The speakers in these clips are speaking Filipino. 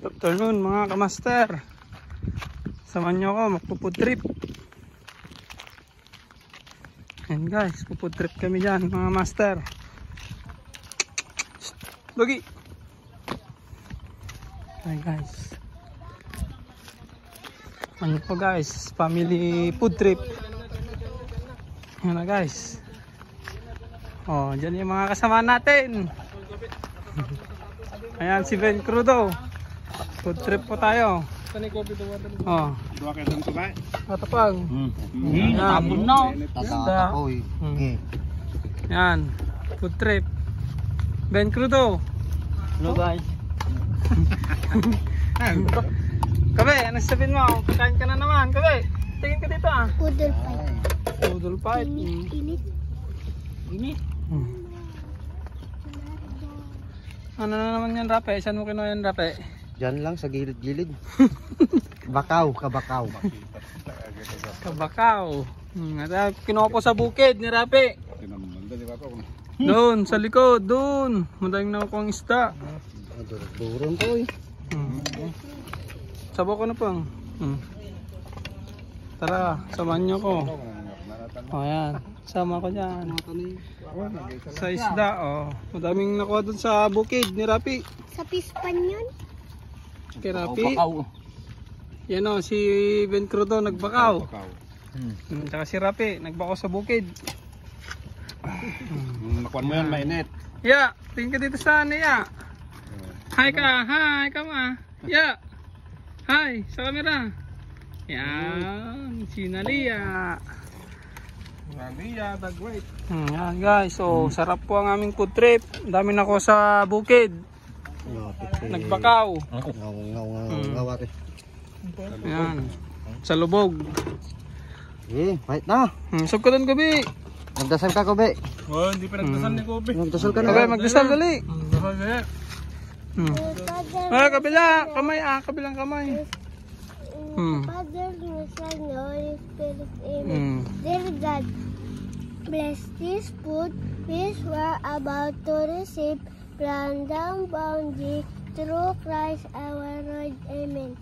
Good afternoon mga kamaster. Samahan nyo ako, magpo-food trip. Ayan guys, po-food trip kami dyan mga master. Logi. Ayan guys. Ano po guys, family food trip. Ayan na guys. Oh, dyan yung mga kasama natin. Ayan si Ben Crudo. Food trip po tayo. Oh. Dua kayo doon kumain. Matapang. Tapon na. Tatapoy. Yan. Food trip. Ben Crudo. Hello guys. Kabe, ano sabihin mo? Kakain ka na naman. Kabe, tingin ka dito ah. Poodle fight. Poodle fight. Init. Ini. Ano na naman yan, Rape? Saan mo kinuha yan, Rape? Diyan lang sa gilid-gilid. Bakaw, kabakaw. Kabakaw. Kinuha po sa bukid ni Rape. Doon, sa likod, doon. Madaming nakukuha ang isda. Durong ko eh. Sabaw ko na pang. Tara, samahan nyo ko. O yan, sama ko dyan. Sa isda, oh. Madaming nakuha doon sa bukid ni Rapi. Sa pispan yun? Kay Rapi. Yan o, si Ben Crudo nagbakaw. Tsaka si Rapi, nagbakaw sa bukid. Nakuan mo yan, mainit. Ya, tingin ka dito sa ano ya. Hi ka ma. Ya. Hi, sa camera. Yan, si Nalia. Nalia, the great. Yan guys, so sarap po ang aming food trip. Ang dami na ko sa bukid. Nagbakaw. Ngaw. Yan, sa lubog. Wait na. Sub ka doon gabi. Nagdasal ka, Kobe. Oh, hindi pa nagdasal ni Kobe. Nagdasal ka na. Okay, magdasal dali. Nagdasal. Kabila, kamay kabilang kamay. Father, the Son, the Holy Spirit, Amen. Dear God, bless this food which we are about to receive from the bounty through Christ our Lord. Amen.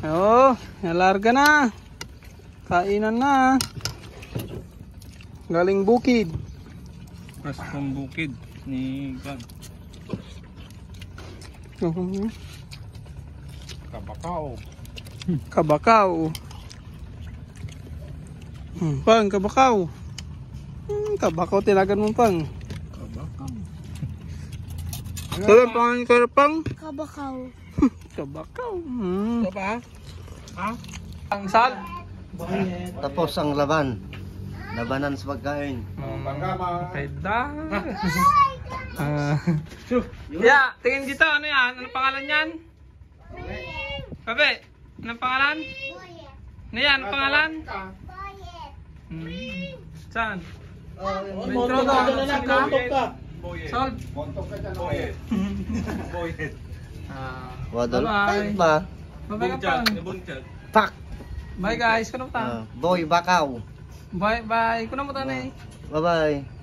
Oh, nalarga na. Kainan na. Galing bukid. Pastong bukid ni God. Kabakaw. Kabakaw. Pang, kabakaw. Kabakaw tinagan mo pang. Kabakaw. Kaya pangalan ka pang? Kabakaw. Kabakaw. Ito pa? Ha? Ang sal. Tapos ang laban. Labanan sa pagkain. Pwede. Ya, tingin dito. Ano yan? Ano pangalan yan? Kabe, anong pangalan? Ano yan? Anong pangalan? Saan? Metro daw. Saan ka? Solve. Boyet. Wadol. Bye-bye. Ba? Bye-bye ka pang. Pak. Bye guys. Kuno ta? Boy, bakaw. Bye-bye. Kuno mo ta na eh. Bye-bye.